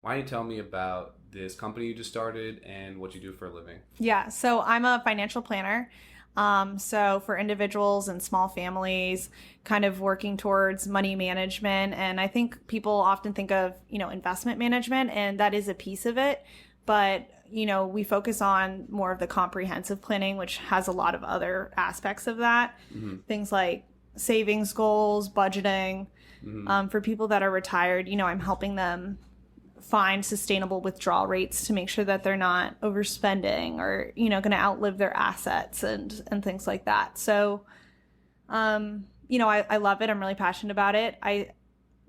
Why don't you tell me about this company you just started and what you do for a living? Yeah, so I'm a financial planner. So for individuals and small families, kind of working towards money management. And I think people often think of, investment management, and that is a piece of it. But, we focus on more of the comprehensive planning, which has a lot of other aspects of that. Mm-hmm. Things like savings goals, budgeting. Mm-hmm. For people that are retired, I'm helping them find sustainable withdrawal rates to make sure that they're not overspending or going to outlive their assets and things like that. So I love it. I'm really passionate about it. I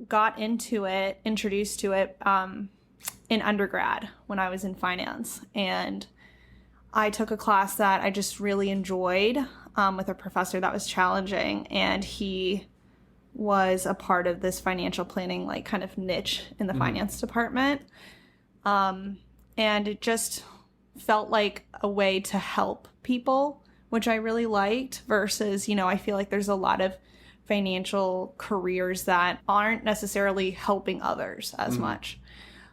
got introduced to it in undergrad when I was in finance, and I took a class that I just really enjoyed with a professor that was challenging, and he was a part of this financial planning, like kind of niche in the finance department. And it just felt like a way to help people, which I really liked versus, I feel like there's a lot of financial careers that aren't necessarily helping others as much.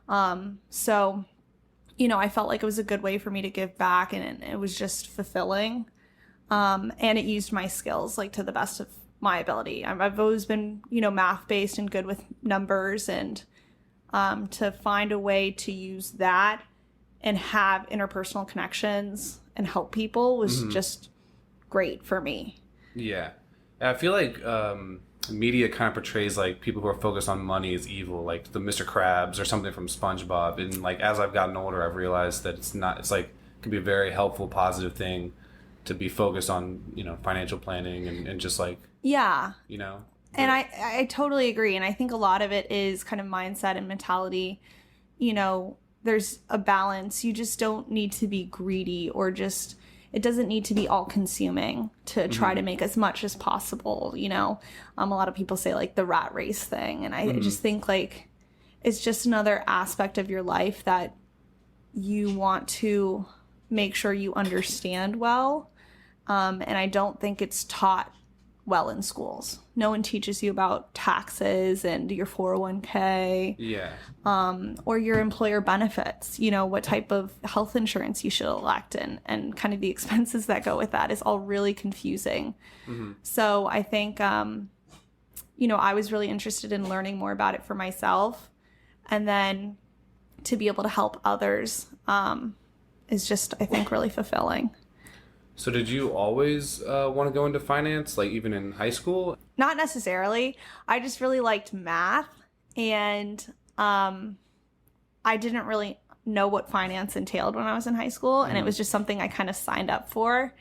So, I felt like it was a good way for me to give back, and it was just fulfilling. And it used my skills like to the best of my ability. I've always been, math based and good with numbers, and to find a way to use that and have interpersonal connections and help people was just great for me. Yeah. I feel like media kind of portrays like people who are focused on money as evil, like the Mr. Krabs or something from SpongeBob. And like as I've gotten older, I've realized that it's not. It's like it can be a very helpful, positive thing to be focused on, financial planning and just like Yeah. you know. And I totally agree. And I think a lot of it is kind of mindset and mentality. There's a balance. You just don't need to be greedy or it doesn't need to be all consuming to try to make as much as possible. A lot of people say like the rat race thing. And I just think like it's just another aspect of your life that you want to make sure you understand well. And I don't think it's taught well in schools. No one teaches you about taxes and your 401k. Yeah. Or your employer benefits, what type of health insurance you should elect, and kind of the expenses that go with that is all really confusing. So I think, I was really interested in learning more about it for myself. And then to be able to help others is just, I think, really fulfilling. So did you always want to go into finance, like even in high school? Not necessarily. I just really liked math, and I didn't really know what finance entailed when I was in high school, and it was just something I kind of signed up for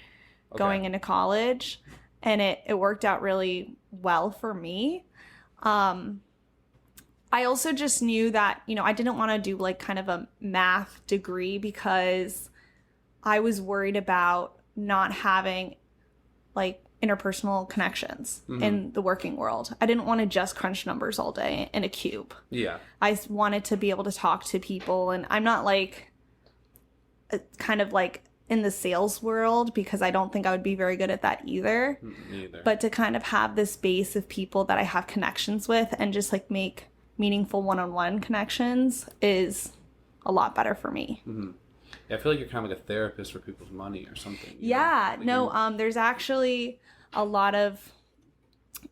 going into college, and it worked out really well for me. I also just knew that, I didn't want to do like kind of a math degree because I was worried about not having like interpersonal connections in the working world. I didn't want to just crunch numbers all day in a cube. Yeah. I wanted to be able to talk to people, and I'm not like kind of like in the sales world because I don't think I would be very good at that either. Me either. But to kind of have this base of people that I have connections with and just like make meaningful one-on-one connections is a lot better for me. Yeah, I feel like you're kind of like a therapist for people's money or something. Yeah, Like no, there's actually a lot of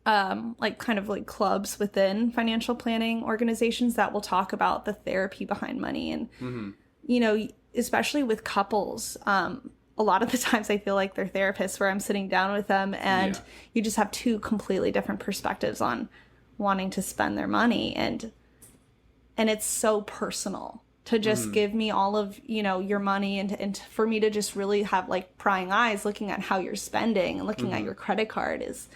like kind of like clubs within financial planning organizations that will talk about the therapy behind money. And, especially with couples, a lot of the times I feel like they're therapists where I'm sitting down with them and you just have two completely different perspectives on wanting to spend their money. And it's so personal to just give me all of, your money and for me to just really have like prying eyes looking at how you're spending and looking at your credit card is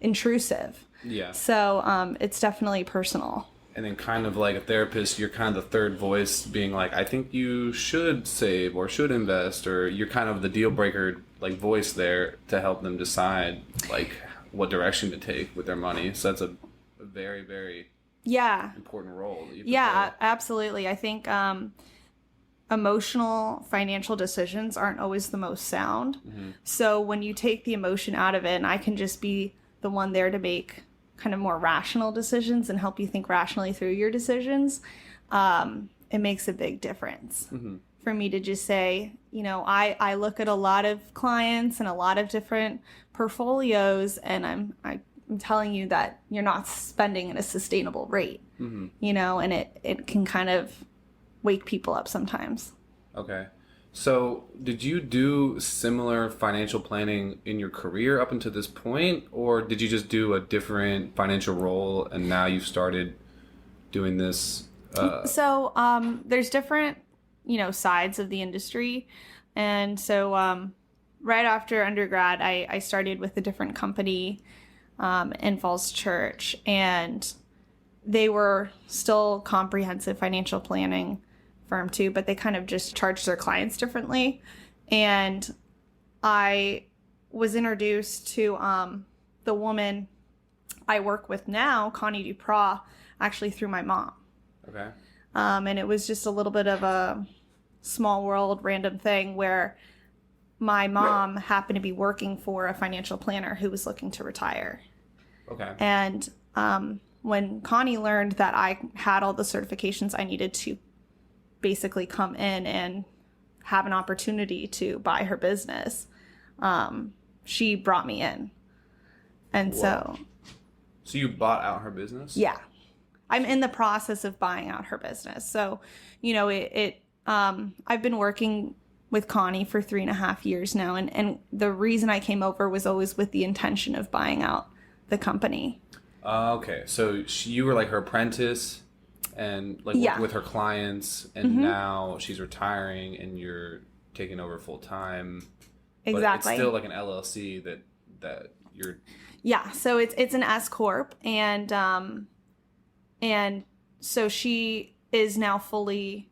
intrusive. Yeah. So it's definitely personal. And then kind of like a therapist, you're kind of the third voice being like, I think you should save or should invest, or you're kind of the deal breaker like voice there to help them decide like what direction to take with their money. So that's a very, very important role that you play. Absolutely. I think emotional financial decisions aren't always the most sound. So when you take the emotion out of it, and I can just be the one there to make kind of more rational decisions and help you think rationally through your decisions, it makes a big difference Mm-hmm. for me to just say, I look at a lot of clients and a lot of different portfolios, and I'm telling you that you're not spending at a sustainable rate, Mm-hmm. And it can kind of wake people up sometimes. Okay. So, did you do similar financial planning in your career up until this point, or did you just do a different financial role and now you've started doing this? So there's different, sides of the industry. And so right after undergrad, I started with a different company in Falls Church, and they were still comprehensive financial planning firm too, but they kind of just charged their clients differently. And I was introduced to the woman I work with now, Connie Duprat, actually through my mom. Okay. And it was just a little bit of a small world random thing where my mom happened to be working for a financial planner who was looking to retire. Okay. And when Connie learned that I had all the certifications I needed to basically come in and have an opportunity to buy her business, she brought me in. And Whoa. So you bought out her business? yeah, I'm in the process of buying out her business. So, I've been working with Connie for 3.5 years now. And the reason I came over was always with the intention of buying out the company. Okay. So you were like her apprentice and like Yeah. worked with her clients, and now she's retiring and you're taking over full time. Exactly. But it's still like an LLC that you're. Yeah. So it's an S corp, and so she is now fully,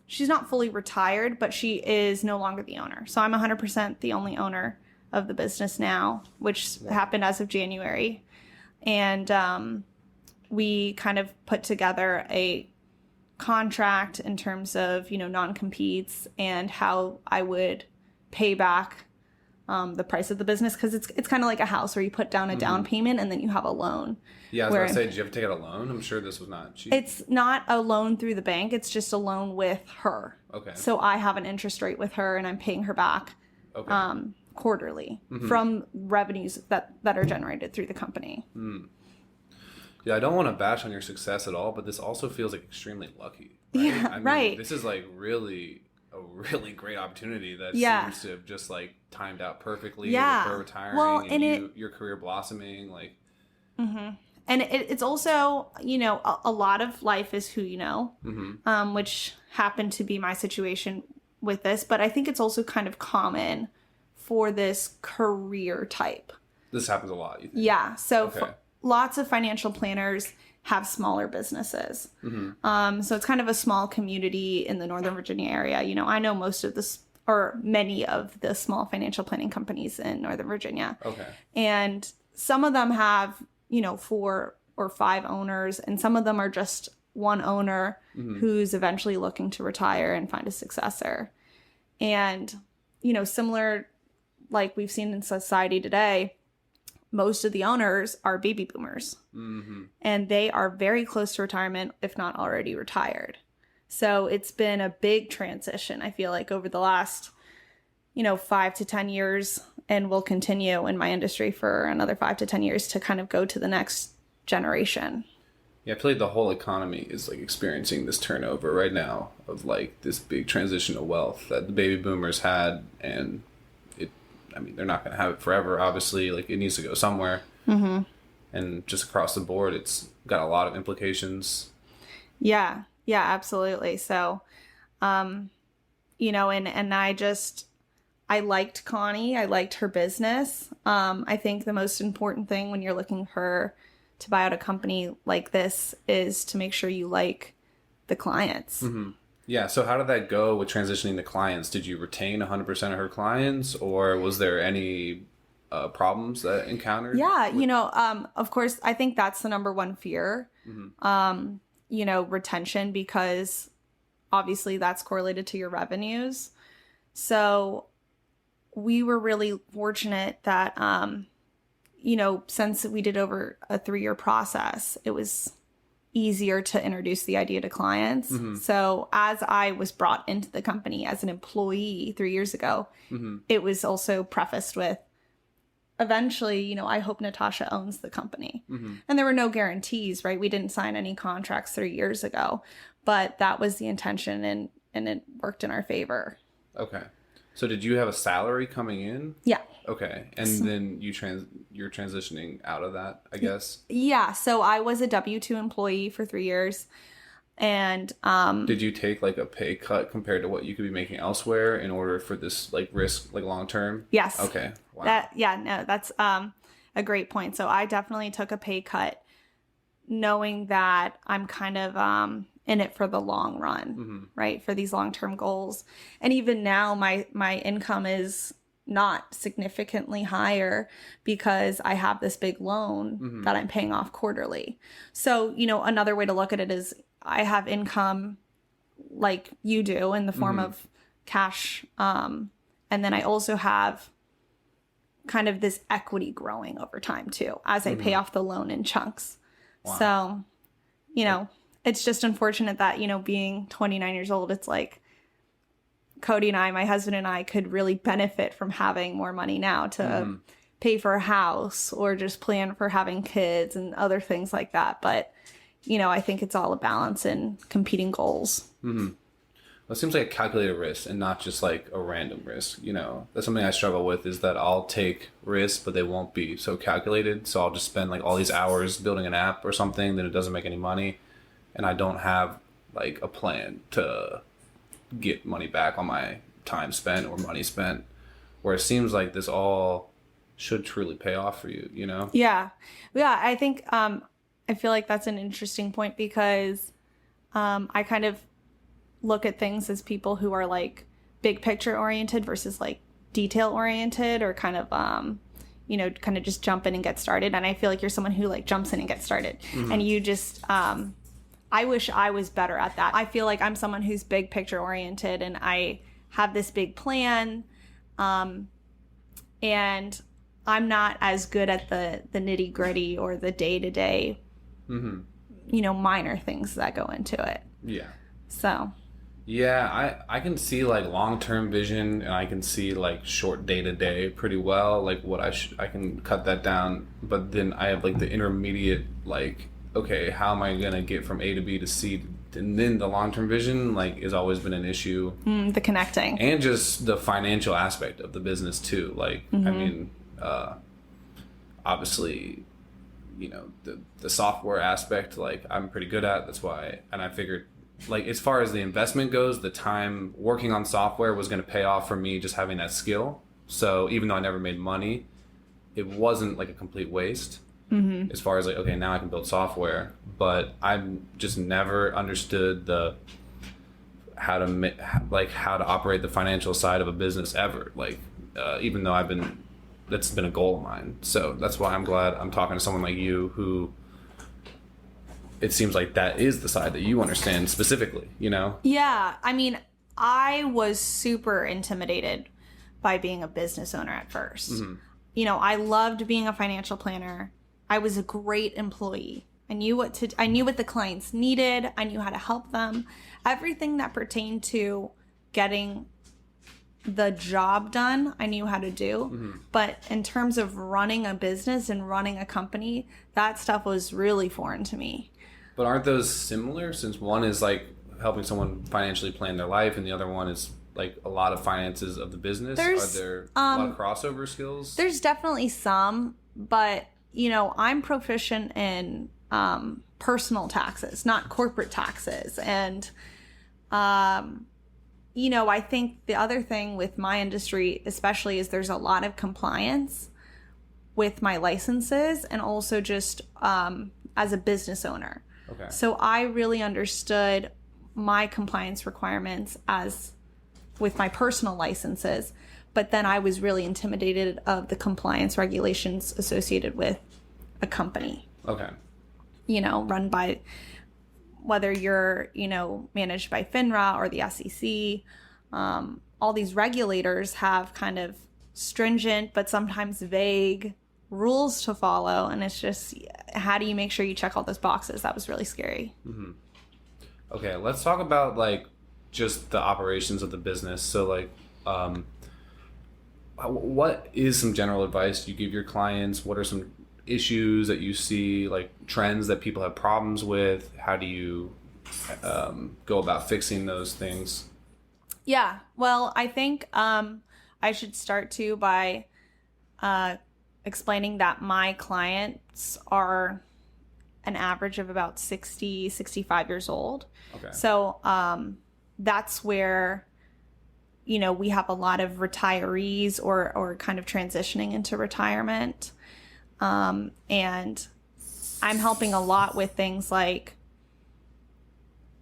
she's not fully retired, but she is no longer the owner. So I'm 100% the only owner of the business now, which happened as of January. And we kind of put together a contract in terms of, non-competes and how I would pay back the price of the business, because it's kind of like a house where you put down a down payment and then you have a loan. Yeah, I was going to say, did you have to take out a loan? I'm sure this was not cheap. It's not a loan through the bank. It's just a loan with her. Okay. So I have an interest rate with her, and I'm paying her back quarterly from revenues that are generated through the company. Yeah, I don't want to bash on your success at all, but this also feels like extremely lucky. Right? Yeah, I mean, right. This is like really a really great opportunity that seems to have just like timed out perfectly with her retiring and your career blossoming. Like, and it's also, a lot of life is who you know, which happened to be my situation with this. But I think it's also kind of common for this career type. This happens a lot, you think? Yeah. So lots of financial planners have smaller businesses. So it's kind of a small community in the Northern Virginia area. I know most of this, or many of the small financial planning companies in Northern Virginia. Okay. And some of them have, 4 or 5 owners, and some of them are just one owner who's eventually looking to retire and find a successor. And, similar like we've seen in society today, most of the owners are baby boomers, and they are very close to retirement, if not already retired. So it's been a big transition, I feel like, over the last, 5 to 10 years, and will continue in my industry for another 5 to 10 years to kind of go to the next generation. Yeah, I feel like the whole economy is like experiencing this turnover right now of like this big transition of wealth that the baby boomers had, and they're not going to have it forever, obviously. Like, it needs to go somewhere. And just across the board, it's got a lot of implications. Yeah, absolutely. So, and I liked Connie. I liked her business. I think the most important thing when you're looking to buy out a company like this is to make sure you like the clients. Yeah, so how did that go with transitioning the clients? Did you retain 100% of her clients, or was there any problems that encountered? Yeah, of course, I think that's the number one fear, retention, because obviously that's correlated to your revenues. So we were really fortunate that, since we did over a 3-year process, it was easier to introduce the idea to clients. So as I was brought into the company as an employee 3 years ago, it was also prefaced with, eventually, you know, I hope Natasha owns the company. And there were no guarantees, right? We didn't sign any contracts 3 years ago, but that was the intention, and it worked in our favor. Okay. So did you have a salary coming in? Yeah. Okay. And then you're transitioning out of that, I guess? Yeah. So I was a W-2 employee for 3 years. And did you take like a pay cut compared to what you could be making elsewhere in order for this like risk, like long term? Yes. Okay. Wow. That's a great point. So I definitely took a pay cut knowing that I'm kind of in it for the long run, right? For these long-term goals. And even now my income is not significantly higher because I have this big loan that I'm paying off quarterly. So, you know, another way to look at it is I have income like you do in the form of cash. And then I also have kind of this equity growing over time too, as I pay off the loan in chunks. Wow. So, you know, it's just unfortunate that, you know, being 29 years old, it's like Cody and I, my husband and I, could really benefit from having more money now to pay for a house or just plan for having kids and other things like that. But, you know, I think it's all a balance in competing goals. Well, it seems like a calculated risk and not just like a random risk. You know, that's something I struggle with, is that I'll take risks, but they won't be so calculated. So I'll just spend like all these hours building an app or something that it doesn't make any money. And I don't have like a plan to get money back on my time spent or money spent, where it seems like this all should truly pay off for you, you know? Yeah. I think, I feel like that's an interesting point because I kind of look at things as people who are like big picture oriented versus like detail oriented, or kind of, you know, kind of just jump in and get started. And I feel like you're someone who like jumps in and gets started, and you just, I wish I was better at that. I feel like I'm someone who's big picture oriented and I have this big plan. And I'm not as good at the nitty gritty or the day to day, you know, minor things that go into it. Yeah. So. Yeah, I can see like long-term vision, and I can see like short day to day pretty well. Like what I can cut that down, but then I have like the intermediate, like, okay, how am I gonna get from A to B to C? And then the long-term vision like has always been an issue. The connecting. And just the financial aspect of the business too. Like, I mean, obviously, you know, the software aspect, like I'm pretty good at. That's why, and I figured, like, as far as the investment goes, the time working on software was going to pay off for me just having that skill. So even though I never made money, it wasn't like a complete waste. As far as like, okay, now I can build software, but I've just never understood how to operate the financial side of a business ever. Like, even though that's been a goal of mine. So that's why I'm glad I'm talking to someone like you, who it seems like that is the side that you understand specifically, you know? Yeah. I mean, I was super intimidated by being a business owner at first. You know, I loved being a financial planner. I was a great employee. I knew what the clients needed. I knew how to help them. Everything that pertained to getting the job done, I knew how to do. But in terms of running a business and running a company, that stuff was really foreign to me. But aren't those similar, since one is like helping someone financially plan their life and the other one is like a lot of finances of the business? Are there a lot of crossover skills? There's definitely some, but you know, I'm proficient in personal taxes, not corporate taxes. And, you know, I think the other thing with my industry, especially, is there's a lot of compliance with my licenses and also just as a business owner. Okay. So I really understood my compliance requirements as with my personal licenses, but then I was really intimidated of the compliance regulations associated with a company. Okay. You know, run by, whether you're, you know, managed by FINRA or the SEC, all these regulators have kind of stringent but sometimes vague rules to follow, and it's just, how do you make sure you check all those boxes? That was really scary. Mm-hmm. Okay, let's talk about like just the operations of the business. So like, what is some general advice you give your clients? What are some issues that you see, like trends that people have problems with? How do you go about fixing those things? Yeah, well, I think I should start too by explaining that my clients are an average of about 60, 65 years old. Okay. So that's where, you know, we have a lot of retirees or kind of transitioning into retirement. And I'm helping a lot with things like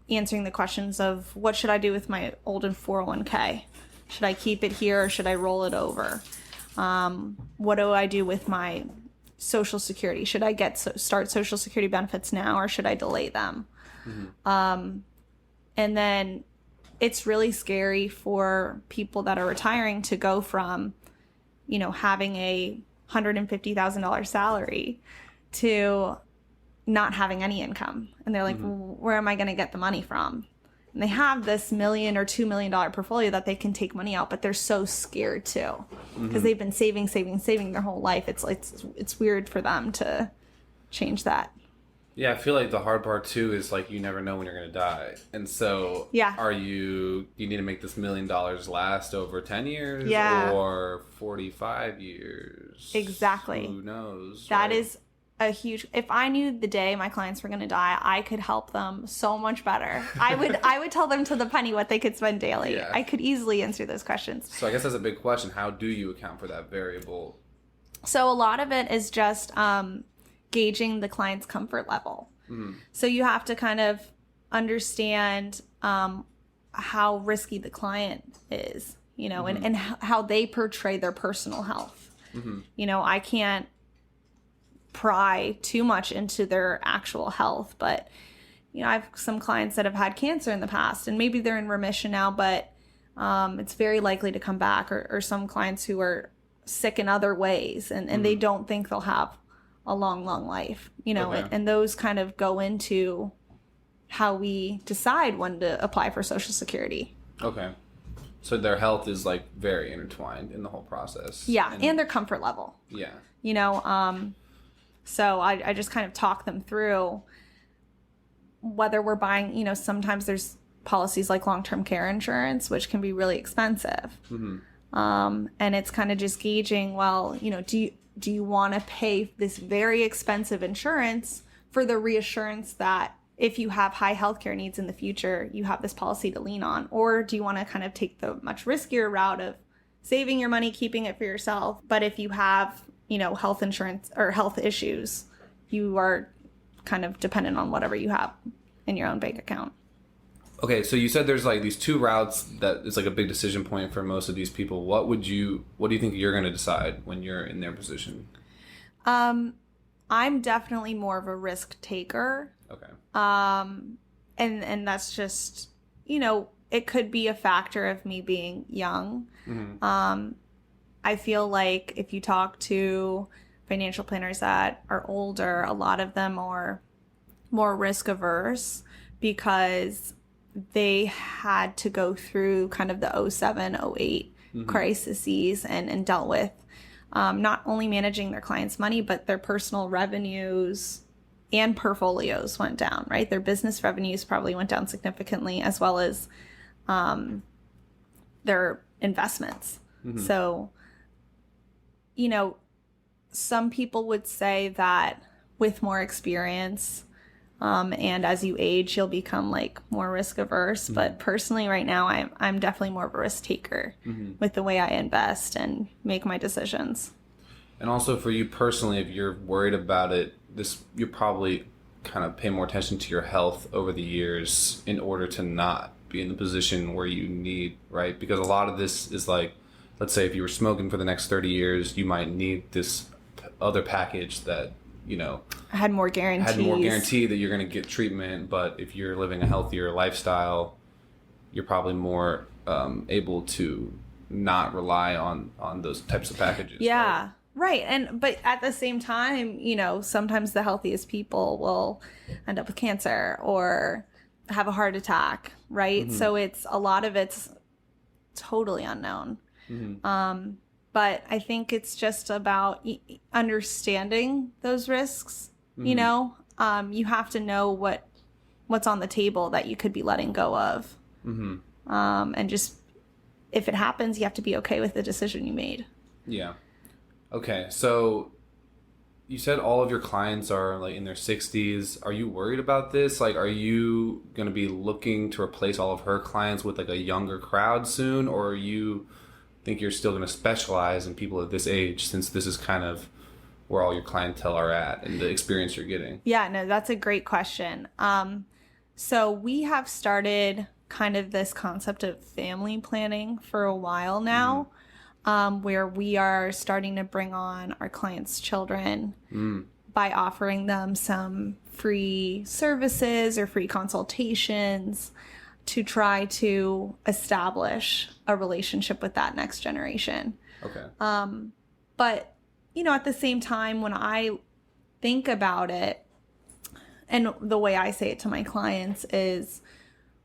answering the questions of what should I do with my old 401k? Should I keep it here or should I roll it over? What do I do with my Social Security? Should I start Social Security benefits now or should I delay them? Mm-hmm. And then it's really scary for people that are retiring to go from, you know, having a $150,000 salary to not having any income. And they're like, well, where am I going to get the money from? And they have this $1 million or $2 million portfolio that they can take money out, but they're so scared too because they've been saving their whole life. It's weird for them to change that. Yeah, I feel like the hard part too is like you never know when you're going to die. And so you need to make this $1 million last over 10 years or 45 years? Exactly. Who knows? That is a huge, if I knew the day my clients were going to die, I could help them so much better. I would tell them to the penny what they could spend daily. Yeah. I could easily answer those questions. So I guess that's a big question. How do you account for that variable? So a lot of it is just gauging the client's comfort level. So you have to kind of understand how risky the client is, you know, and how they portray their personal health. You know, I can't pry too much into their actual health, but you know, I have some clients that have had cancer in the past and maybe they're in remission now, but it's very likely to come back, or some clients who are sick in other ways and they don't think they'll have a long life, you know. Okay. And those kind of go into how we decide when to apply for Social Security. Okay. So their health is like very intertwined in the whole process. Yeah, and their comfort level. Yeah. You know, so I just kind of talk them through whether we're buying, you know, sometimes there's policies like long-term care insurance, which can be really expensive. And it's kind of just gauging, well, you know, do you want to pay this very expensive insurance for the reassurance that if you have high healthcare needs in the future, you have this policy to lean on? Or do you want to kind of take the much riskier route of saving your money, keeping it for yourself? But if you have, you know, health insurance or health issues, you are kind of dependent on whatever you have in your own bank account. Okay, so you said there's like these two routes that is like a big decision point for most of these people. What do you think you're going to decide when you're in their position? I'm definitely more of a risk taker. Okay. And that's just, you know, it could be a factor of me being young. I feel like if you talk to financial planners that are older, a lot of them are more risk averse because they had to go through kind of the 07, 08 crises and dealt with not only managing their clients' money, but their personal revenues and portfolios went down, right? Their business revenues probably went down significantly, as well as their investments. So, you know, some people would say that with more experience, and as you age, you'll become like more risk averse. But personally, right now, I'm definitely more of a risk taker with the way I invest and make my decisions. And also for you personally, if you're worried about it, you probably kind of pay more attention to your health over the years in order to not be in the position where you need, right? Because a lot of this is like, let's say if you were smoking for the next 30 years, you might need this other package that, you know, had more guarantee that you're going to get treatment. But if you're living a healthier lifestyle, you're probably more able to not rely on those types of packages. Yeah. Right? Right. But at the same time, sometimes the healthiest people will end up with cancer or have a heart attack, right? So a lot of it's totally unknown. But I think it's just about understanding those risks. You have to know what's on the table that you could be letting go of. And just, if it happens, you have to be okay with the decision you made. Yeah. Okay, so you said all of your clients are like in their 60s. Are you worried about this? Like, are you going to be looking to replace all of her clients with like a younger crowd soon? Or you think you're still going to specialize in people at this age, since this is kind of where all your clientele are at and the experience you're getting? Yeah, no, that's a great question. So we have started kind of this concept of family planning for a while now. Where we are starting to bring on our clients' children by offering them some free services or free consultations to try to establish a relationship with that next generation. Okay. But, at the same time, when I think about it, and the way I say it to my clients is,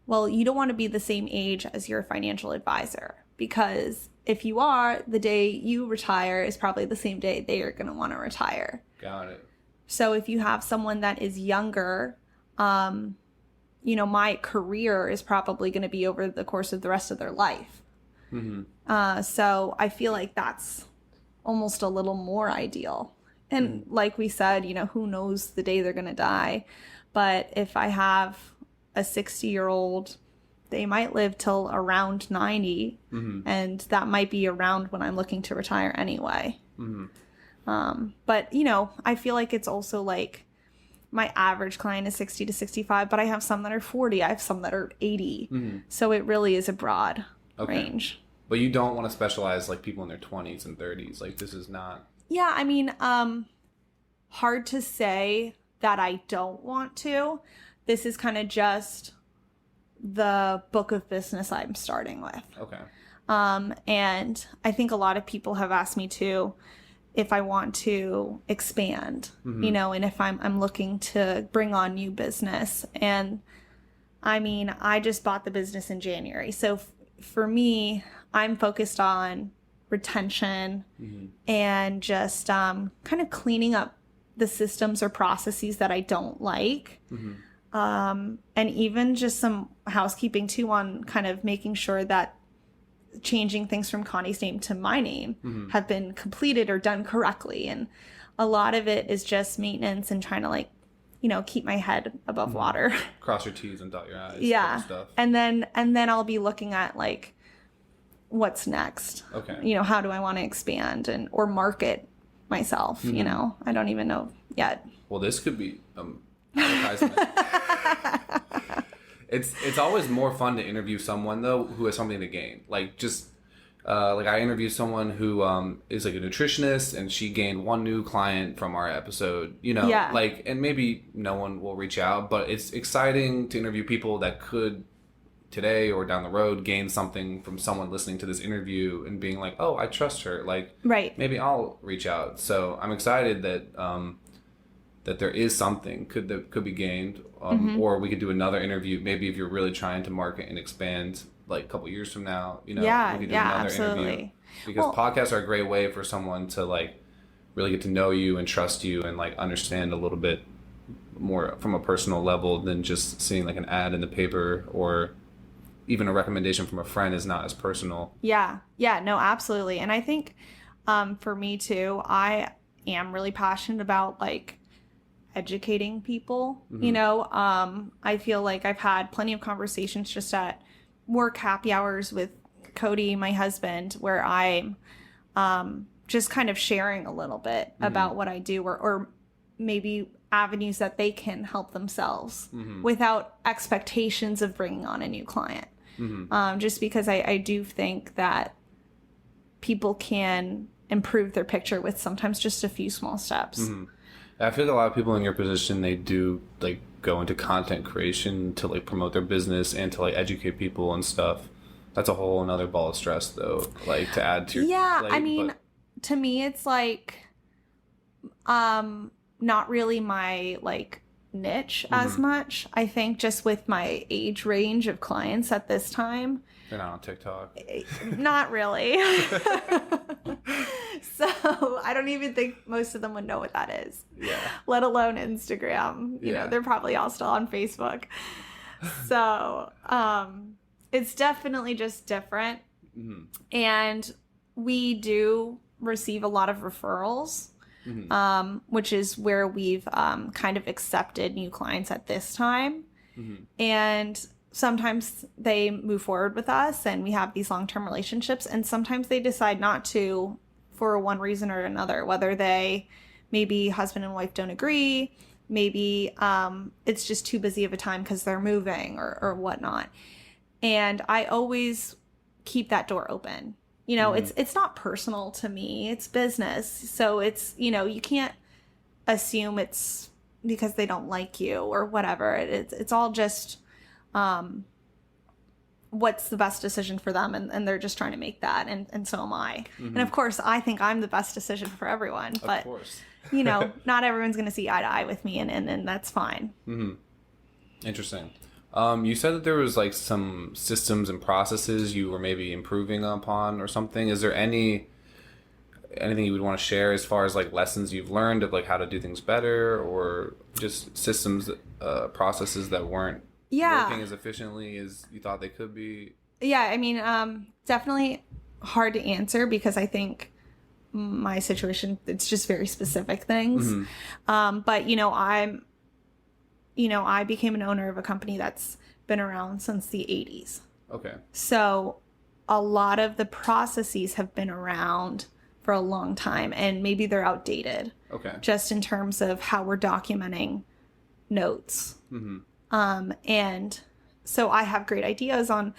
well, you don't want to be the same age as your financial advisor, because if you are, the day you retire is probably the same day they are going to want to retire. Got it. So if you have someone that is younger, my career is probably going to be over the course of the rest of their life. So I feel like that's almost a little more ideal. And like we said, who knows the day they're going to die. But if I have a 60-year-old, they might live till around 90, and that might be around when I'm looking to retire anyway. But, I feel like it's also like my average client is 60 to 65, but I have some that are 40. I have some that are 80. So it really is a broad range. But you don't want to specialize like people in their 20s and 30s. Like, this is not... Yeah, I mean, hard to say that I don't want to. This is kind of just the book of business I'm starting with. Okay. And I think a lot of people have asked me too if I want to expand, and if I'm looking to bring on new business. And I mean, I just bought the business in January. So for me, I'm focused on retention and just kind of cleaning up the systems or processes that I don't like. And even just some housekeeping too on kind of making sure that changing things from Connie's name to my name have been completed or done correctly. And a lot of it is just maintenance and trying to keep my head above water. Cross your T's and dot your I's. Yeah. Stuff. And then I'll be looking at like what's next. Okay. How do I want to expand or market myself? I don't even know yet. Well, this could be advertisement. It's always more fun to interview someone though who has something to gain. Like just like I interviewed someone who is like a nutritionist, and she gained one new client from our episode. Yeah. Like, and maybe no one will reach out, but it's exciting to interview people that could today or down the road gain something from someone listening to this interview and being like, oh, I trust her. Like, right. Maybe I'll reach out. So I'm excited that that there is something that could be gained, or we could do another interview. Maybe if you're really trying to market and expand, like a couple years from now, we could do another absolutely. interview. Because podcasts are a great way for someone to like really get to know you and trust you and like understand a little bit more from a personal level than just seeing like an ad in the paper, or even a recommendation from a friend is not as personal. Yeah, no, absolutely. And I think for me too, I am really passionate about like educating people. I feel like I've had plenty of conversations just at work happy hours with Cody, my husband, where I'm just kind of sharing a little bit about what I do, or maybe avenues that they can help themselves without expectations of bringing on a new client. Just because I do think that people can improve their picture with sometimes just a few small steps. I feel like a lot of people in your position, they do like go into content creation to like promote their business and to like educate people and stuff. That's a whole another ball of stress though, like to add to your plate, I mean, to me, it's like, not really my like niche as much. I think just with my age range of clients at this time. They're not on TikTok. Not really. So I don't even think most of them would know what that is. Yeah. Let alone Instagram. You know, they're probably all still on Facebook. So it's definitely just different. And we do receive a lot of referrals, which is where we've kind of accepted new clients at this time. And sometimes they move forward with us and we have these long-term relationships, and sometimes they decide not to for one reason or another, whether they maybe husband and wife don't agree, maybe it's just too busy of a time because they're moving or whatnot. And I always keep that door open. You know, it's not personal to me, it's business. So it's, you know, you can't assume it's because they don't like you or whatever. It's all just what's the best decision for them, and they're just trying to make that, and so am I. And of course I think I'm the best decision for everyone, but Of course. you know, not everyone's going to see eye to eye with me, and that's fine. Interesting. You said that there was like some systems and processes you were maybe improving upon or something. Is there anything you would want to share as far as like lessons you've learned of like how to do things better, or just systems, processes that weren't working as efficiently as you thought they could be? Yeah, I mean, definitely hard to answer because I think my situation, it's just very specific things. But I became an owner of a company that's been around since the 80s. Okay. So a lot of the processes have been around for a long time, and maybe they're outdated. Okay. Just in terms of how we're documenting notes. And so I have great ideas on,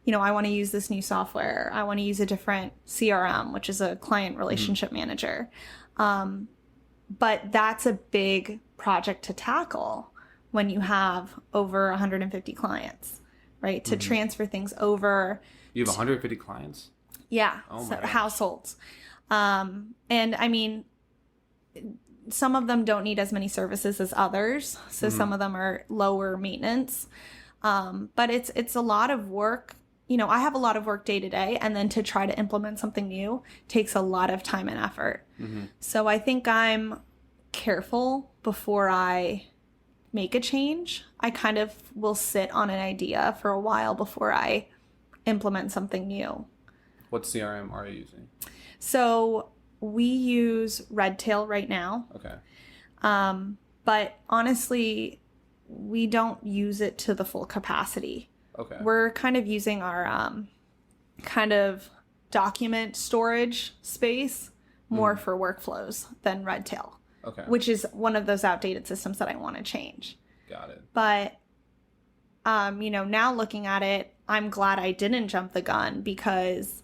I want to use this new software. I want to use a different CRM, which is a client relationship manager. But that's a big project to tackle when you have over 150 clients, right? To transfer things over. You have 150 clients? Yeah. Oh so my gosh. households. And I mean, some of them don't need as many services as others. So some of them are lower maintenance. But it's a lot of work. I have a lot of work day to day, and then to try to implement something new takes a lot of time and effort. So I think I'm careful before I make a change. I kind of will sit on an idea for a while before I implement something new. What CRM are you using? So we use Redtail right now. Okay. But honestly, we don't use it to the full capacity. Okay. We're kind of using our kind of document storage space more for workflows than Redtail. Okay. Which is one of those outdated systems that I want to change. Got it. But, now looking at it, I'm glad I didn't jump the gun, because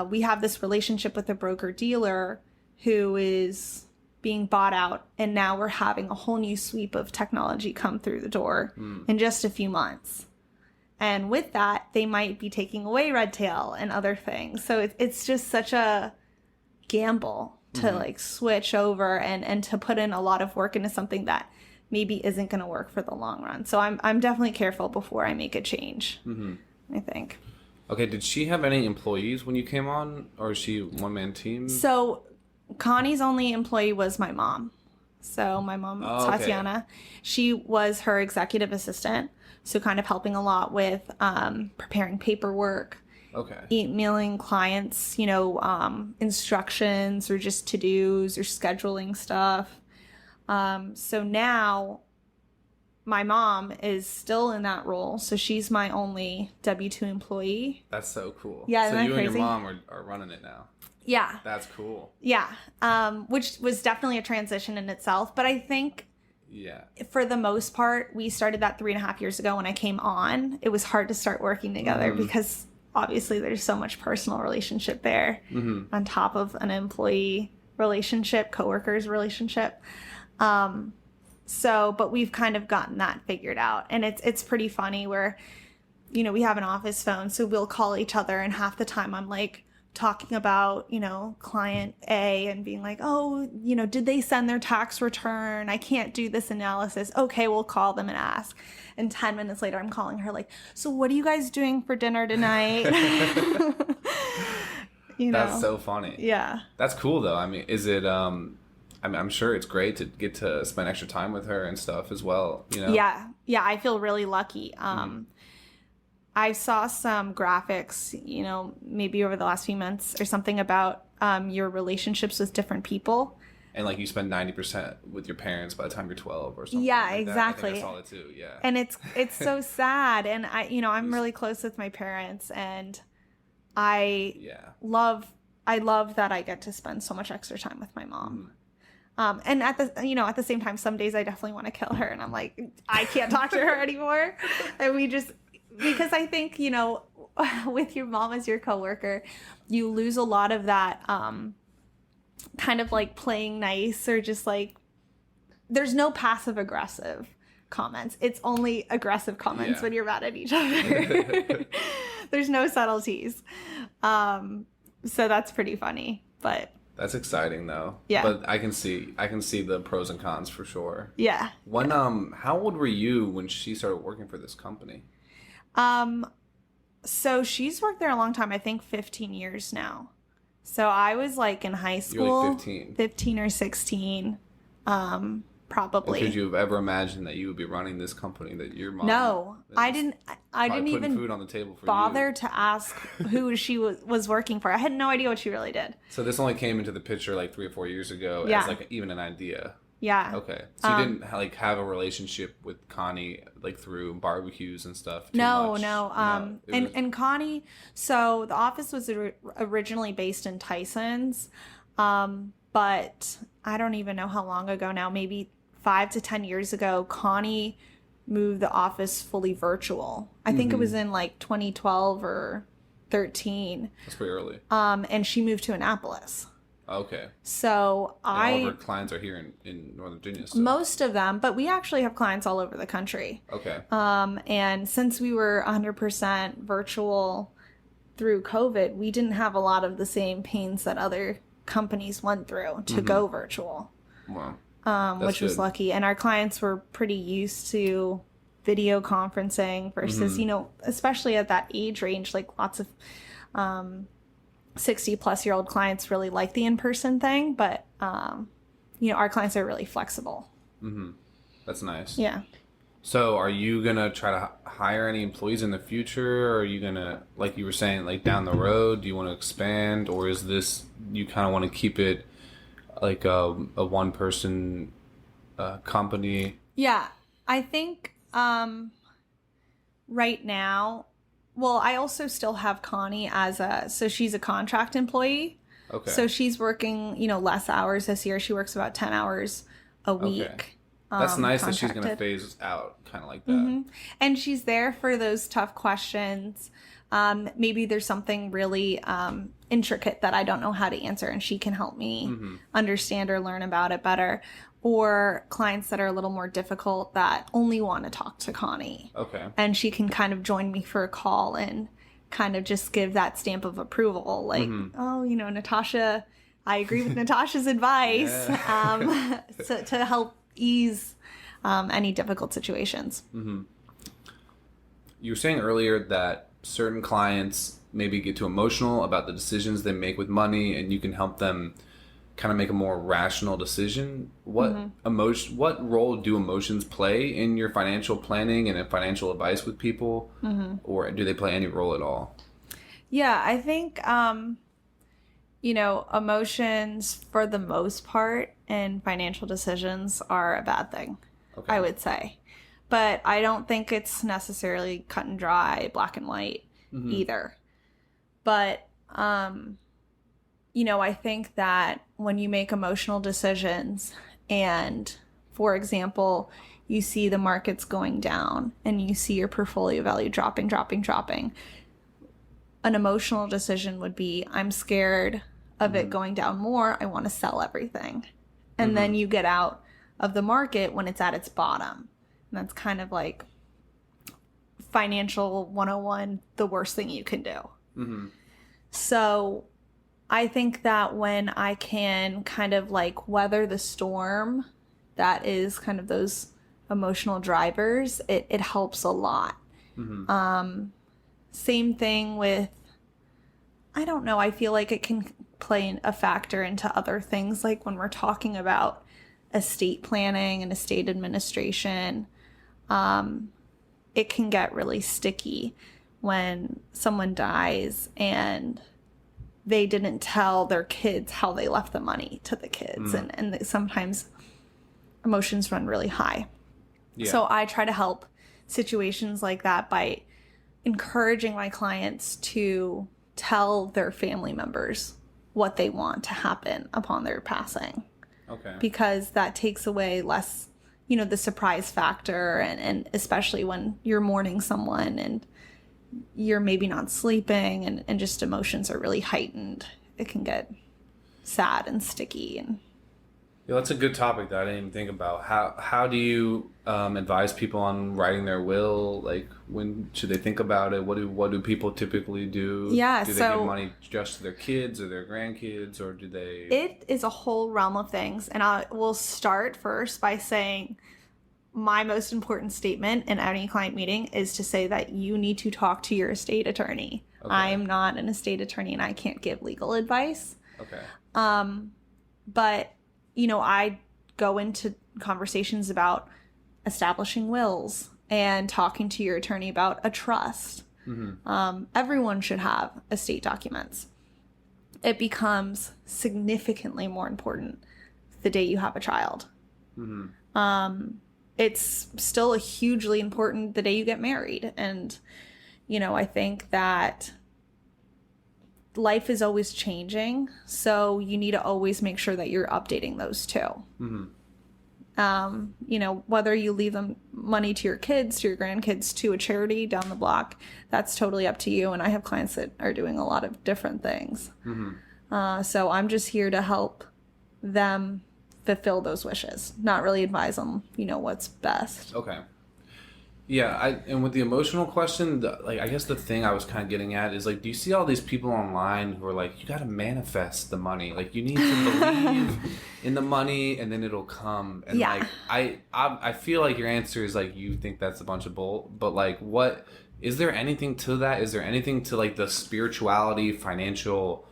we have this relationship with a broker dealer who is being bought out, and now we're having a whole new sweep of technology come through the door in just a few months. And with that, they might be taking away Redtail and other things. So it's just such a gamble to like switch over and to put in a lot of work into something that maybe isn't going to work for the long run. So I'm definitely careful before I make a change, I think. Okay, did she have any employees when you came on, or is she one-man team? So Connie's only employee was my mom. So my mom, Tatiana, she was her executive assistant. So kind of helping a lot with preparing paperwork, emailing clients, instructions or just to-dos or scheduling stuff. So now my mom is still in that role. So she's my only W-2 employee. That's so cool. Yeah, so isn't you that and crazy? your mom are running it now. Yeah. That's cool. Yeah. Which was definitely a transition in itself. But I think for the most part, we started that 3.5 years ago when I came on. It was hard to start working together because obviously there's so much personal relationship there on top of an employee relationship, coworkers relationship. But we've kind of gotten that figured out. And it's pretty funny where, we have an office phone, so we'll call each other, and half the time I'm like talking about, client A and being like, oh, did they send their tax return? I can't do this analysis. Okay, we'll call them and ask. And 10 minutes later, I'm calling her like, so what are you guys doing for dinner tonight? That's so funny. Yeah. That's cool though. I mean, is it, I'm sure it's great to get to spend extra time with her and stuff as well, Yeah. Yeah. I feel really lucky. I saw some graphics, maybe over the last few months or something about your relationships with different people. And like you spend 90% with your parents by the time you're 12 or something. Yeah, like exactly. I think I saw that too. Yeah. And it's so sad. And I'm really close with my parents, and I love that I get to spend so much extra time with my mom. And at the same time, some days I definitely want to kill her, and I'm like, I can't talk to her anymore. And because I think, with your mom as your coworker, you lose a lot of that kind of like playing nice, or just like, there's no passive aggressive comments. It's only aggressive comments when you're mad at each other. There's no subtleties. So that's pretty funny, but that's exciting though. Yeah. But I can see the pros and cons for sure. Yeah. When how old were you when she started working for this company? So she's worked there a long time, I think 15 years now. So I was like in high school. You're like 15. 15 or 16, probably. Could you have ever imagined that you would be running this company that your mom? No, I didn't even food on the table for bother to ask who she was working for. I had no idea what she really did. So this only came into the picture like 3 or 4 years ago as like even an idea. Yeah. Okay. So you didn't like have a relationship with Connie like through barbecues and stuff? No. And Connie, so the office was originally based in Tyson's, but I don't even know how long ago now, maybe 5 to 10 years ago, Connie moved the office fully virtual. I think it was in like 2012 or 13. That's pretty early. And she moved to Annapolis. Okay. So all of our clients are here in Northern Virginia. So. Most of them, but we actually have clients all over the country. Okay. And since we were 100% virtual through COVID, we didn't have a lot of the same pains that other companies went through to go virtual. Wow. Which was lucky. And our clients were pretty used to video conferencing versus, especially at that age range, like lots of 60-plus-year-old clients really like the in-person thing, but our clients are really flexible. That's nice. Yeah. So are you gonna try to hire any employees in the future, or are you gonna, like you were saying, like down the road, do you want to expand, or is this you kind of want to keep it like a one-person company? Yeah, I think right now. Well, I also still have Connie so she's a contract employee. Okay. So she's working, less hours this year. She works about 10 hours a week. Okay. That's nice that she's going to phase out kind of like that. And she's there for those tough questions. Maybe there's something really intricate that I don't know how to answer, and she can help me understand or learn about it better. Or clients that are a little more difficult that only want to talk to Connie. Okay. And she can kind of join me for a call and kind of just give that stamp of approval. Like, Natasha, I agree with Natasha's advice to help ease any difficult situations. You were saying earlier that certain clients maybe get too emotional about the decisions they make with money, and you can help them kind of make a more rational decision. What role do emotions play in your financial planning and in financial advice with people, or do they play any role at all? Yeah, I think emotions for the most part in financial decisions are a bad thing. Okay. I would say, but I don't think it's necessarily cut and dry, black and white either. But I think that when you make emotional decisions and, for example, you see the markets going down and you see your portfolio value dropping, an emotional decision would be, I'm scared of it going down more. I want to sell everything. And then you get out of the market when it's at its bottom. And that's kind of like financial 101, the worst thing you can do. So I think that when I can kind of like weather the storm, that is kind of those emotional drivers, it helps a lot. Same thing with, I don't know, I feel like it can play a factor into other things, like when we're talking about estate planning and estate administration. It can get really sticky when someone dies and they didn't tell their kids how they left the money to the kids. And sometimes emotions run really high. Yeah. So I try to help situations like that by encouraging my clients to tell their family members what they want to happen upon their passing. Okay. Because that takes away less, the surprise factor, and especially when you're mourning someone and you're maybe not sleeping and just emotions are really heightened. It can get sad and sticky. And yeah, that's a good topic that I didn't even think about. How do you advise people on writing their will? Like, when should they think about it? What do people typically do? Yeah, do they give money just to their kids or their grandkids, or do they? It is a whole realm of things, and I will start first by saying my most important statement in any client meeting is to say that you need to talk to your estate attorney. Okay. I'm not an estate attorney, and I can't give legal advice. Okay. But I go into conversations about establishing wills and talking to your attorney about a trust. Everyone should have estate documents. It becomes significantly more important the day you have a child. It's still hugely important the day you get married. And, I think that life is always changing, so you need to always make sure that you're updating those too. Whether you leave them money to your kids, to your grandkids, to a charity down the block, that's totally up to you. And I have clients that are doing a lot of different things. So I'm just here to help them fulfill those wishes, not really advise them, what's best. Okay. Yeah, and with the emotional question, I guess the thing I was kind of getting at is, like, do you see all these people online who are like, you got to manifest the money, like, you need to believe in the money and then it'll come. And like, I feel like your answer is like, you think that's a bunch of bull, but like, what is there anything to that? Is there anything to like the spirituality, financial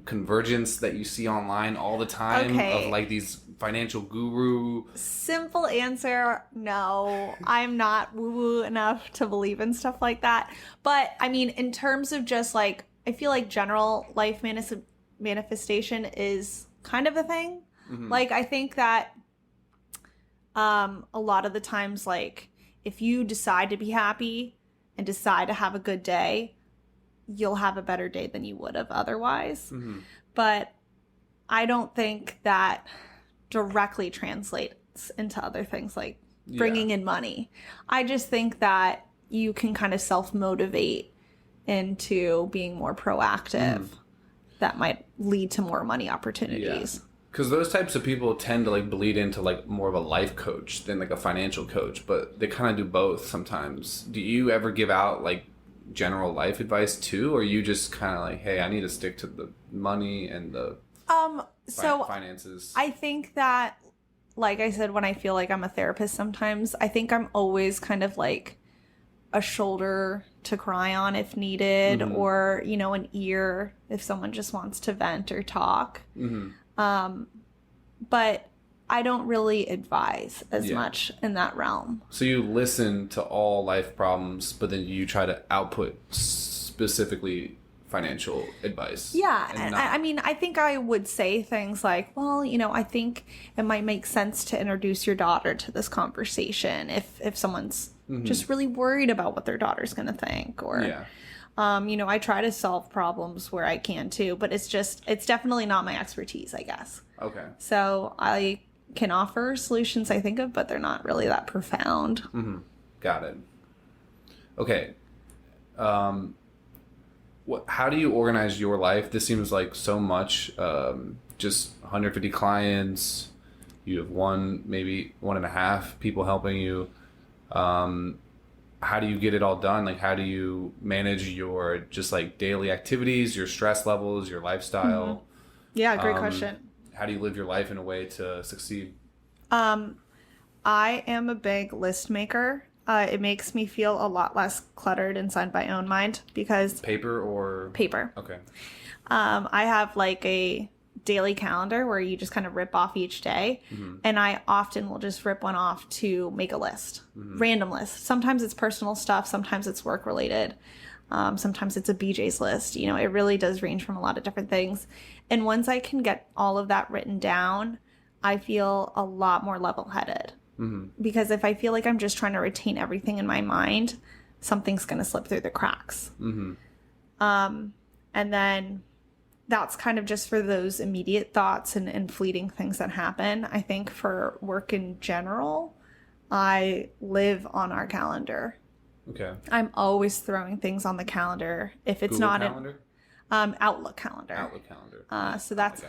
convergence that you see online all the time of like these financial guru? Simple answer, no. I'm not woo-woo enough to believe in stuff like that. But I mean, in terms of just like, I feel like general life manifestation is kind of a thing. Like, I think that a lot of the times, like, if you decide to be happy and decide to have a good day, you'll have a better day than you would have otherwise. But I don't think that directly translates into other things like bringing in money. I just think that you can kind of self-motivate into being more proactive. That might lead to more money opportunities. Because those types of people tend to like bleed into like more of a life coach than like a financial coach, but they kind of do both sometimes. Do you ever give out like general life advice too, or you just kind of like, hey, I need to stick to the money and the finances? I think that, like I said, when I feel like I'm a therapist sometimes, I think I'm always kind of like a shoulder to cry on if needed, or an ear if someone just wants to vent or talk. But I don't really advise as much in that realm. So you listen to all life problems, but then you try to output specifically financial advice. Yeah. And I mean, I think I would say things like, well, I think it might make sense to introduce your daughter to this conversation if someone's just really worried about what their daughter's going to think. Or, I try to solve problems where I can too, but it's definitely not my expertise, I guess. Okay. So I can offer solutions I think of, but they're not really that profound. Got it. Okay. How do you organize your life? This seems like so much. Just 150 clients. You have maybe 1.5 people helping you. how do you get it all done? Like, how do you manage your just like daily activities, your stress levels, your lifestyle? Yeah, great question. How do you live your life in a way to succeed? I am a big list maker. It makes me feel a lot less cluttered inside my own mind because Paper or paper. Okay. I have like a daily calendar where you just kind of rip off each day. And I often will just rip one off to make a list, random list. Sometimes it's personal stuff. Sometimes it's work related. Sometimes it's a BJ's list. You know, it really does range from a lot of different things. And once I can get all of that written down, I feel a lot more level headed. Because if I feel like I'm just trying to retain everything in my mind, something's going to slip through the cracks. And then that's kind of just for those immediate thoughts and fleeting things that happen. I think for work in general, I live on our calendar. Okay. I'm always throwing things on the calendar. If it's Google not calendar? Outlook calendar. Outlook calendar. So that's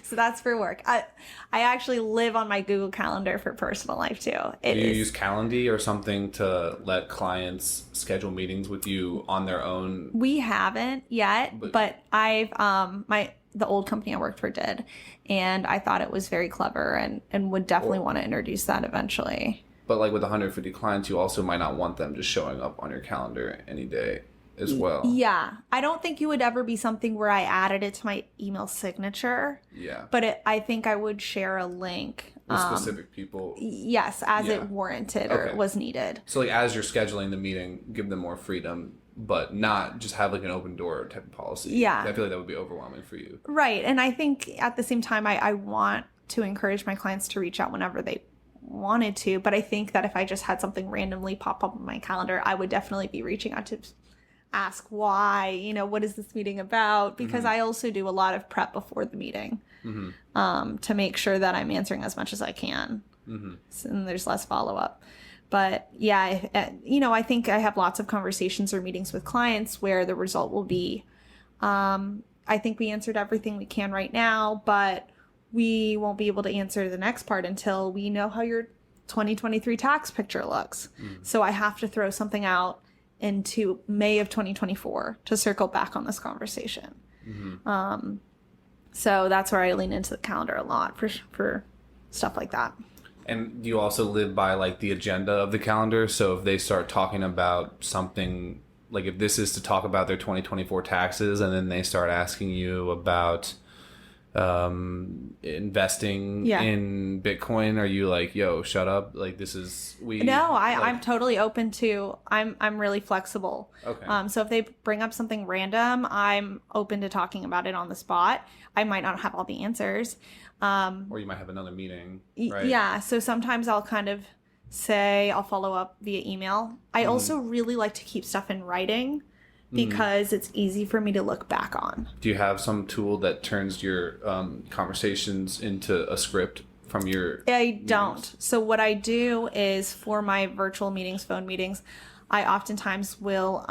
so that's for work. I actually live on my Google Calendar for personal life too. Do you use Calendly or something to let clients schedule meetings with you on their own? We haven't yet, but I've the old company I worked for did, and I thought it was very clever and would definitely want to introduce that eventually. But like with 150 clients, you also might not want them just showing up on your calendar any day as well. Yeah. I don't think you would ever be something where I added it to my email signature. Yeah. But I think I would share a link. With specific people. Yes, as it warranted or was needed. So like as you're scheduling the meeting, give them more freedom, but not just have like an open door type of policy. Yeah. I feel like that would be overwhelming for you. Right. And I think at the same time, I want to encourage my clients to reach out whenever they wanted to. But I think that if I just had something randomly pop up on my calendar, I would definitely be reaching out to ask why, you know, what is this meeting about? Because I also do a lot of prep before the meeting to make sure that I'm answering as much as I can. So, and there's less follow-up. But yeah, you know, I think I have lots of conversations or meetings with clients where the result will be, I think we answered everything we can right now, but we won't be able to answer the next part until we know how your 2023 tax picture looks. So I have to throw something out into May of 2024 to circle back on this conversation. So that's where I lean into the calendar a lot for stuff like that. And you also live by like the agenda of the calendar. So if they start talking about something, like if this is to talk about their 2024 taxes and then they start asking you about investing in Bitcoin, are you like, yo, shut up, like this is I'm totally open to, I'm really flexible. Okay. So if they bring up something random, I'm open to talking about it on the spot. I might not have all the answers, or you might have another meeting, right? Yeah, so sometimes I'll kind of say I'll follow up via email. I also really like to keep stuff in writing because it's easy for me to look back on. Do you have some tool that turns your conversations into a script from your I don't. So what I do is for my virtual meetings, phone meetings, I oftentimes will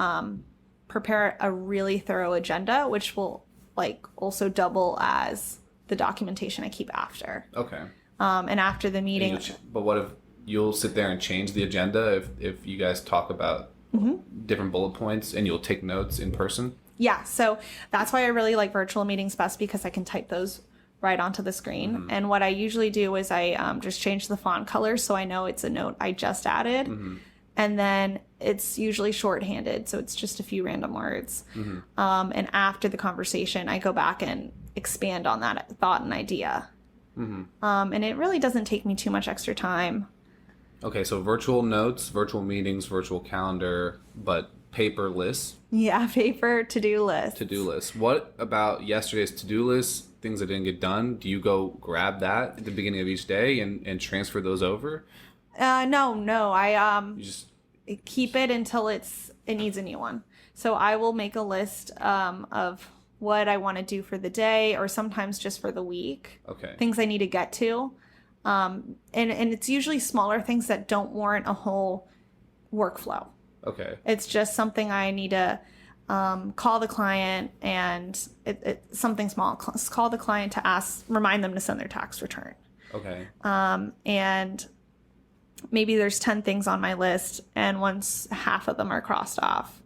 prepare a really thorough agenda, which will like also double as the documentation I keep after. Okay. And after the meeting. But what if you'll sit there and change the agenda if you guys talk about different bullet points and you'll take notes in person? Yeah, so that's why I really like virtual meetings best, because I can type those right onto the screen. And what I usually do is I just change the font color so I know it's a note I just added. And then it's usually shorthanded, so it's just a few random words. And after the conversation, I go back and expand on that thought and idea. And it really doesn't take me too much extra time. Okay, so virtual notes, virtual meetings, virtual calendar, but paper lists. Yeah, paper to-do lists. To-do lists. What about yesterday's to-do list, things that didn't get done? Do you go grab that at the beginning of each day and transfer those over? No. I You just keep it until it needs a new one. So I will make a list of what I want to do for the day, or sometimes just for the week. Okay. Things I need to get to. And it's usually smaller things that don't warrant a whole workflow. Okay. It's just something I need to call the client, and it's something small. Call the client to remind them to send their tax return. Okay. And maybe there's 10 things on my list, and once half of them are crossed off,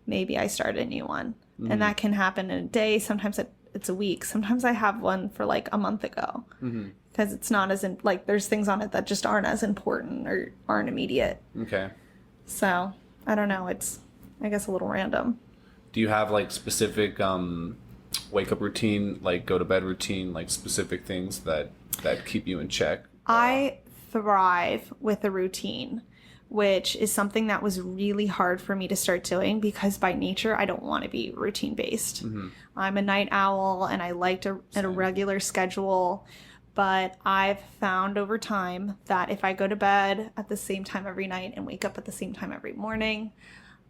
maybe I start a new one. Mm-hmm. And that can happen in a day. Sometimes it's a week. Sometimes I have one for like a month ago. Mm-hmm. Because it's not as like there's things on it that just aren't as important or aren't immediate. Okay. So I don't know. It's, I guess, a little random. Do you have like specific wake up routine, like go to bed routine, like specific things that keep you in check? I thrive with a routine, which is something that was really hard for me to start doing because by nature I don't want to be routine based. Mm-hmm. I'm a night owl and I like a regular schedule. But I've found over time that if I go to bed at the same time every night and wake up at the same time every morning,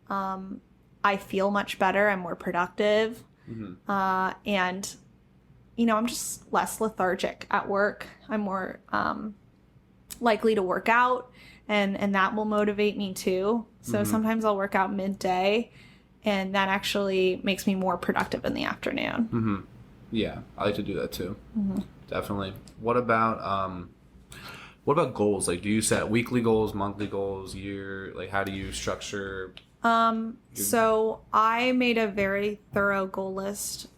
I feel much better. I'm more productive. Mm-hmm. And, I'm just less lethargic at work. I'm more likely to work out, and that will motivate me too. So mm-hmm. sometimes I'll work out midday, and that actually makes me more productive in the afternoon. Mm-hmm. Yeah, I like to do that too. Mm-hmm. Definitely. What about goals? Like, do you set weekly goals, monthly goals, year? Like, how do you structure? So I made a very thorough goal list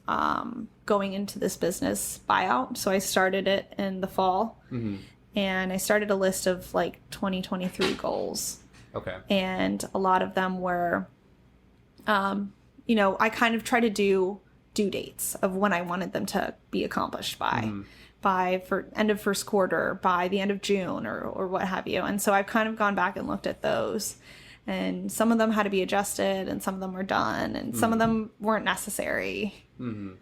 going into this business buyout. So I started it in the fall, mm-hmm. and I started a list of like 2023 goals. Okay. And a lot of them were, I kind of try to do due dates of when I wanted them to be accomplished by. Mm-hmm. For end of first quarter, by the end of June, or what have you. And so I've kind of gone back and looked at those, and some of them had to be adjusted, and some of them were done, and some of them weren't necessary. Mm-hmm.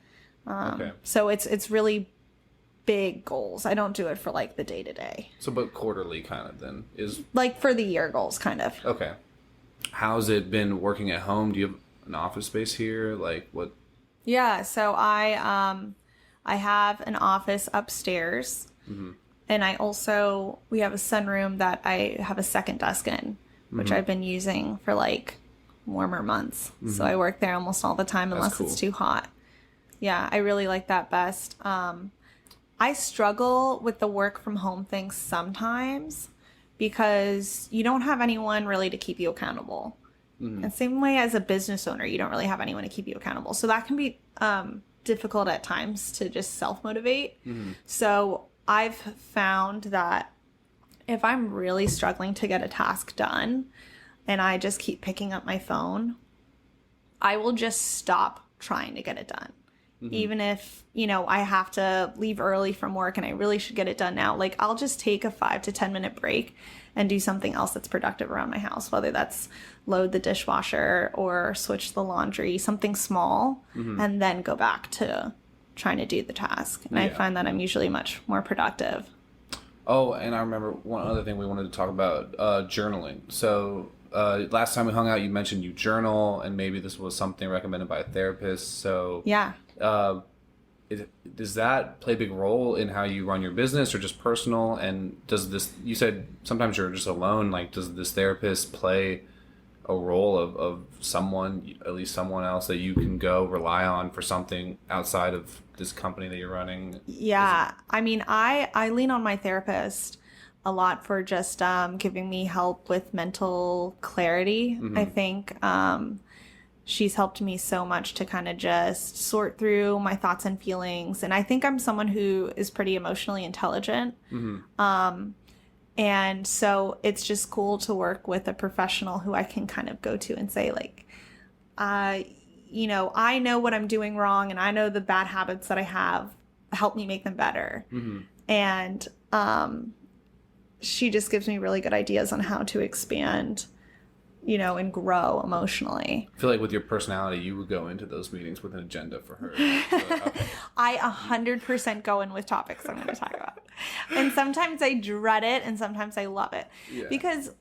Okay. So it's really big goals. I don't do it for like the day to day. So, but quarterly kind of then is like for the year goals, kind of. Okay. How's it been working at home? Do you have an office space here? Like what? Yeah. So I have an office upstairs, mm-hmm. and we have a sunroom that I have a second desk in, which mm-hmm. I've been using for like warmer months. Mm-hmm. So I work there almost all the time unless it's too hot. Yeah, I really like that best. I struggle with the work from home thing sometimes because you don't have anyone really to keep you accountable. Mm-hmm. And same way as a business owner, you don't really have anyone to keep you accountable. So that can be difficult at times to just self-motivate. Mm-hmm. So I've found that if I'm really struggling to get a task done and I just keep picking up my phone, I will just stop trying to get it done. Mm-hmm. Even if, I have to leave early from work and I really should get it done now, like I'll just take a 5 to 10 minute break and do something else that's productive around my house, whether that's load the dishwasher or switch the laundry, something small, mm-hmm. and then go back to trying to do the task. And I find that I'm usually much more productive. Oh, and I remember one other thing we wanted to talk about, journaling. So last time we hung out, you mentioned you journal, and maybe this was something recommended by a therapist. So yeah. Does that play a big role in how you run your business or just personal? And you said sometimes you're just alone, like does this therapist play a role of someone, at least someone else that you can go rely on for something outside of this company that you're running? Yeah. I mean, I lean on my therapist a lot for just giving me help with mental clarity. Mm-hmm. I think she's helped me so much to kind of just sort through my thoughts and feelings. And I think I'm someone who is pretty emotionally intelligent. Mm-hmm. And so it's just cool to work with a professional who I can kind of go to and say, like, I know what I'm doing wrong and I know the bad habits that I have. Help me make them better. Mm-hmm. And she just gives me really good ideas on how to expand and grow emotionally. I feel like with your personality, you would go into those meetings with an agenda for her. So, okay. I 100% go in with topics I'm going to talk about. And sometimes I dread it and sometimes I love it. Yeah. Because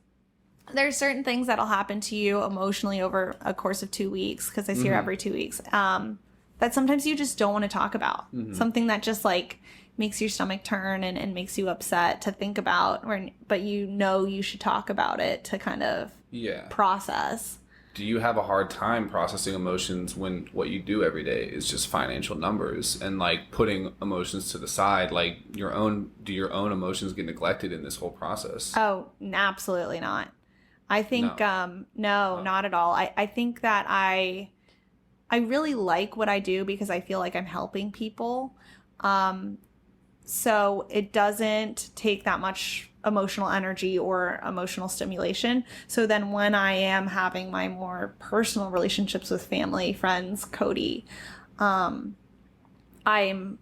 there's certain things that'll happen to you emotionally over a course of 2 weeks, because I see her every 2 weeks, that sometimes you just don't want to talk about. Mm-hmm. Something that just like makes your stomach turn and makes you upset to think about, but you should talk about it to kind of process. do you have a hard time processing emotions when what you do every day is just financial numbers and like putting emotions to the side? Like do your own emotions get neglected in this whole process? Oh, absolutely not. I think, No. no, Oh. not at all. I think that I really like what I do because I feel like I'm helping people. Um, so it doesn't take that much emotional energy or emotional stimulation. So then when I am having my more personal relationships with family, friends, Cody, I'm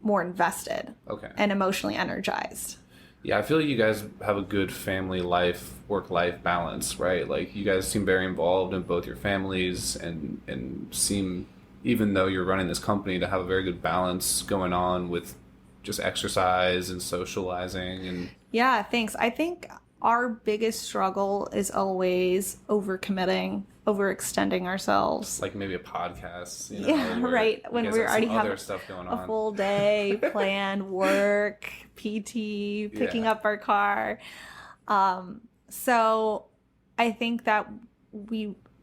more invested Okay. and emotionally energized. Yeah, I feel like you guys have a good family life, work life balance, right? Like you guys seem very involved in both your families and seem, even though you're running this company, to have a very good balance going on with just exercise and socializing and Yeah, thanks. I think our biggest struggle is always overcommitting, overextending ourselves. like maybe a podcast, Yeah, where right. you When guys we have some already have other stuff going a on. full day planned, work, PT, picking Yeah. up our car. So I think that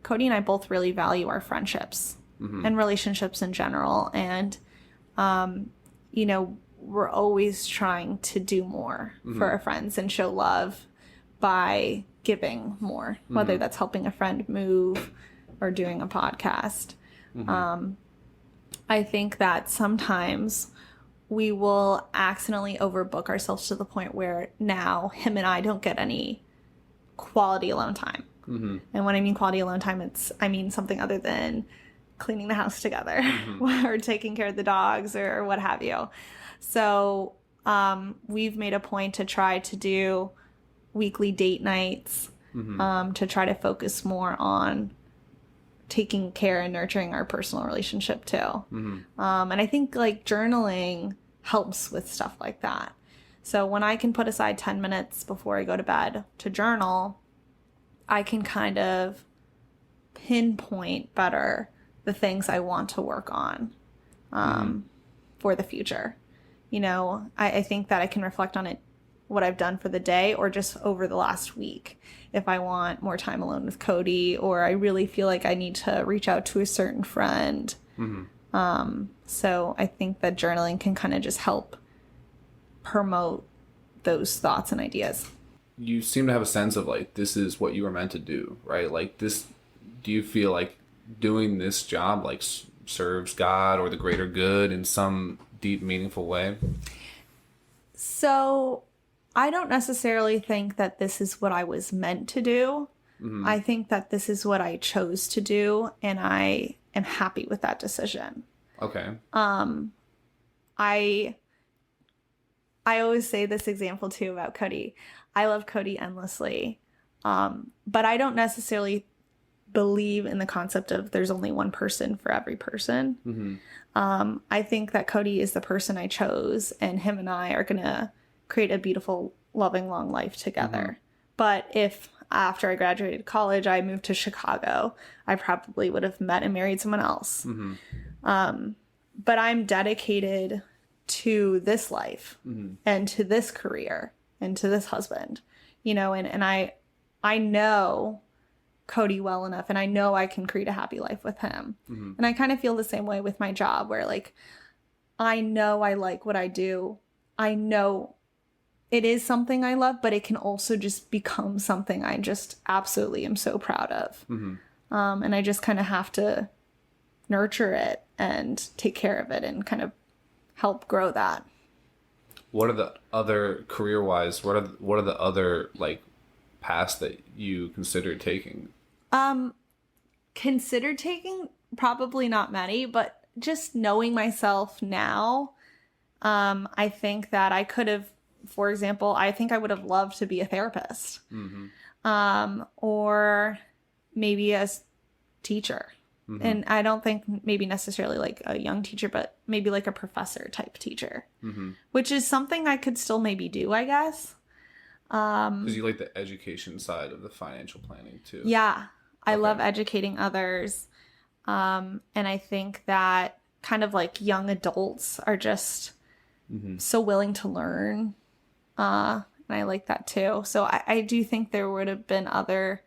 Cody and I both really value our friendships and relationships in general. And, we're always trying to do more for our friends and show love by giving more, whether that's helping a friend move or doing a podcast. I think that sometimes we will accidentally overbook ourselves to the point where now him and I don't get any quality alone time. And when I mean quality alone time, I mean something other than cleaning the house together or taking care of the dogs or what have you. So we've made a point to try to do weekly date nights to try to focus more on taking care and nurturing our personal relationship too. And I think like journaling helps with stuff like that. So when I can put aside 10 minutes before I go to bed to journal, I can kind of pinpoint better the things I want to work on for the future. I think that I can reflect on it, what I've done for the day or just over the last week. If I want more time alone with Cody, or I really feel like I need to reach out to a certain friend. So I think that journaling can kind of just help promote those thoughts and ideas. You seem to have a sense of like, this is what you were meant to do, right? Like this, do you feel like doing this job like serves God or the greater good in some deep, meaningful way? So I don't necessarily think that this is what I was meant to do. I think that this is what I chose to do, and I am happy with that decision. Okay. I always say this example too about Cody. I love Cody endlessly, but I don't necessarily believe in the concept of there's only one person for every person. I think that Cody is the person I chose, and him and I are gonna create a beautiful, loving, long life together. But if after I graduated college, I moved to Chicago, I probably would have met and married someone else. But I'm dedicated to this life and to this career and to this husband, and I know Cody well enough, and I know I can create a happy life with him. And I kind of feel the same way with my job, where like, I know I like what I do. I know it is something I love, but it can also just become something I just absolutely am so proud of. And I just kind of have to nurture it and take care of it and kind of help grow that. What are the other career-wise? What are the other like paths that you consider taking? Considered taking, probably not many, but just knowing myself now, I think that I could have, for example, I think I would have loved to be a therapist, or maybe a teacher. And I don't think maybe necessarily like a young teacher, but maybe like a professor type teacher, which is something I could still maybe do, I guess. Because you like the education side of the financial planning too. Yeah, I Okay. love educating others. And I think that kind of like young adults are just so willing to learn. And I like that too. So I do think there would have been other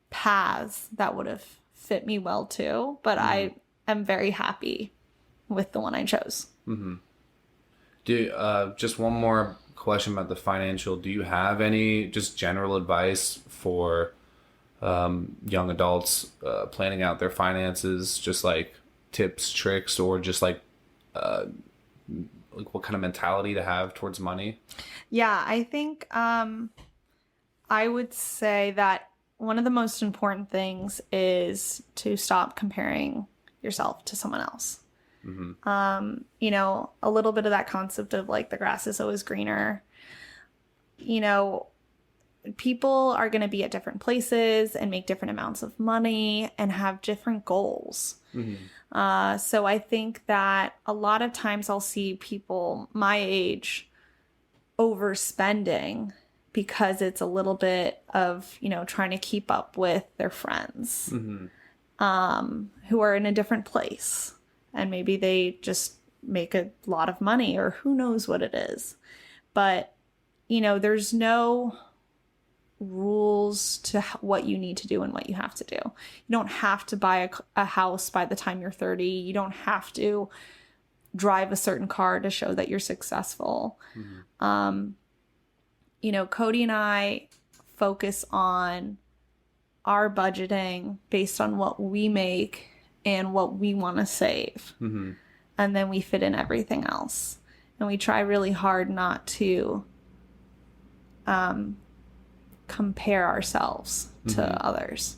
paths that would have fit me well too, but I am very happy with the one I chose. Just one more question about the financial. Do you have any just general advice for young adults planning out their finances, just like tips, tricks, or just like what kind of mentality to have towards money? Yeah, I think I would say that one of the most important things is to stop comparing yourself to someone else. You know, a little bit of that concept of like the grass is always greener. You know, people are going to be at different places and make different amounts of money and have different goals. So I think that a lot of times I'll see people my age overspending because it's a little bit of, you know, trying to keep up with their friends who are in a different place. And maybe they just make a lot of money or who knows what it is. But, you know, there's no rules to what you need to do and what you have to do. You don't have to buy a house by the time you're 30. You don't have to drive a certain car to show that you're successful. You know, Cody and I focus on our budgeting based on what we make and what we want to save. And then we fit in everything else. And we try really hard not to compare ourselves to others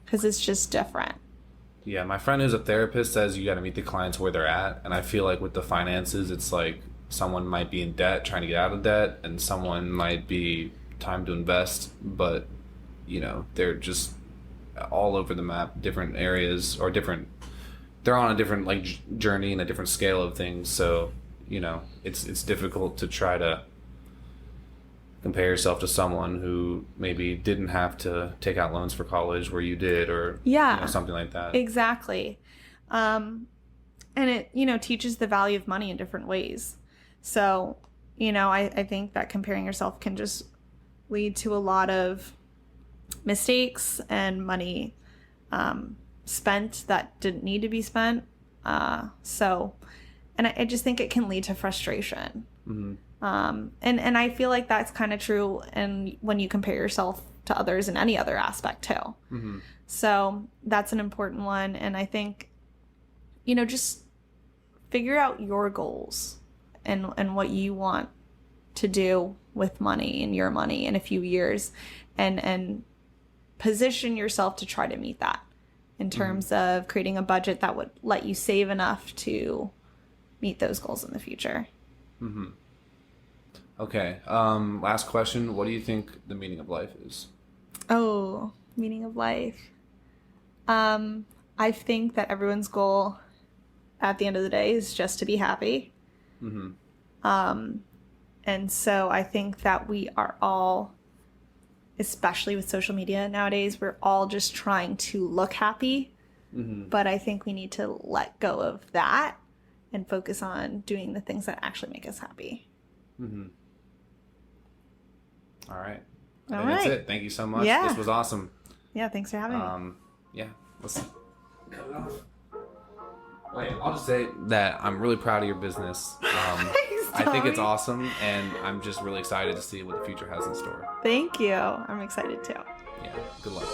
because it's just different. Yeah, my friend who's a therapist says you got to meet the clients where they're at. And I feel like with the finances, it's like someone might be in debt, trying to get out of debt, and someone might be time to invest, but, you know, they're just all over the map, different areas or different, they're on a different like journey and a different scale of things. So, you know, it's difficult to try to compare yourself to someone who maybe didn't have to take out loans for college where you did, or you know, something like that. Exactly. And it, you know, teaches the value of money in different ways. So, you know, I think that comparing yourself can just lead to a lot of mistakes and money spent that didn't need to be spent. And I just think it can lead to frustration. And I feel like that's kind of true and when you compare yourself to others in any other aspect too. So that's an important one. And I think, you know, just figure out your goals and what you want to do with money and your money in a few years and position yourself to try to meet that in terms of creating a budget that would let you save enough to meet those goals in the future. Okay. Last question. What do you think the meaning of life is? Oh, meaning of life. I think that everyone's goal at the end of the day is just to be happy. And so I think that we are all, especially with social media nowadays, we're all just trying to look happy. But I think we need to let go of that and focus on doing the things that actually make us happy. All right. All And right. that's it. Thank you so much. Yeah. This was awesome. Yeah, thanks for having me. Yeah, let's cut it off. Wait, I'll just say that I'm really proud of your business. I think it's awesome, and I'm just really excited to see what the future has in store. Thank you. I'm excited too. Yeah, good luck.